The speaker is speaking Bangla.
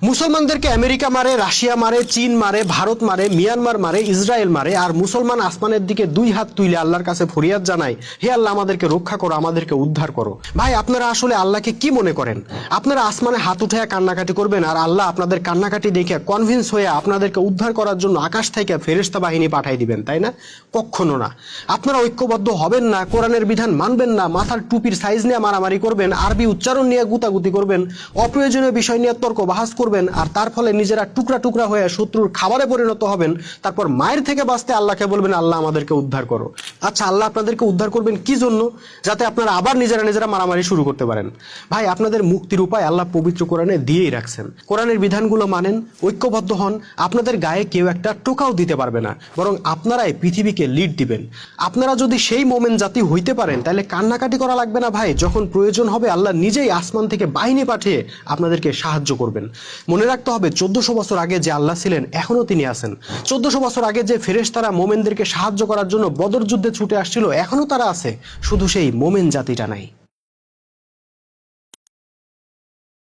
মুসলমানদেরকে আমেরিকা মারে, রাশিয়া মারে, চীন মারে, ভারত মারে, মিয়ানমার মারে, ইসরায়েল মারে, আর মুসলমান আসমানের দিকে দুই হাত তুলে আল্লাহর কাছে ফরিয়াদ জানায়, হে আল্লাহ আমাদেরকে রক্ষা করো, আমাদেরকে উদ্ধার করো। ভাই আপনারা আসলে আল্লাহকে কি মনে করেন? আপনারা আসমানে হাত উঠায় কান্নাকাটি করবেন আর আল্লাহ আপনাদের কান্নাকাটি দেখে কনভিন্স হয়ে আপনাদেরকে উদ্ধার করার জন্য আকাশ থেকে ফেরেশতা বাহিনী পাঠিয়ে দিবেন, তাই না? কখনো না। আপনারা ঐক্যবদ্ধ হবেন না, কোরআনের বিধান মানবেন না, মাথার টুপির সাইজ নিয়ে মারামারি করবেন, আরবি উচ্চারণ নিয়ে গুতাগুতি করবেন, অপ্রয়োজনীয় বিষয় নিয়ে তর্ক বাহাস করবেন, আর তার ফলে নিজেরা টুকরা টুকরা হয়ে শত্রুর খাবারে পরিণত হবেন। তারপর মায়ের থেকে বাঁচতে আল্লাহকে বলবেন আল্লাহ আমাদেরকে উদ্ধার করো। আচ্ছা, আল্লাহ আপনাদেরকে উদ্ধার করবেন কি জন্য? যাতে আপনারা আবার নিজেরা নিজেরা মারামারি শুরু করতে পারেন। ভাই আপনাদের মুক্তির উপায় আল্লাহ পবিত্র কোরআনে দিয়েই রাখছেন। কোরআনের বিধানগুলো মানেন, ঐক্যবদ্ধ হন, আপনাদের গায়ে কেউ একটা টোকাও দিতে পারবে না, বরং আপনারাই পৃথিবীকে লিড দিবেন। আপনারা যদি সেই মোমেন জাতি হইতে পারেন তাহলে কান্নাকাটি করা লাগবে না ভাই। যখন প্রয়োজন হবে আল্লাহ নিজেই আসমান থেকে বাহিনী পাঠিয়ে আপনাদেরকে সাহায্য করবেন। মনে রাখতে হবে 1400 বছর আগে যে আল্লাহ ছিলেন এখনো তিনি আছেন। 1400 বছর আগে যে ফেরেশতারা মোমেনদেরকে সাহায্য করার জন্য বদর যুদ্ধে ছুটে আসছিল এখনো তারা আছে, শুধু সেই মোমেন জাতিটা নাই।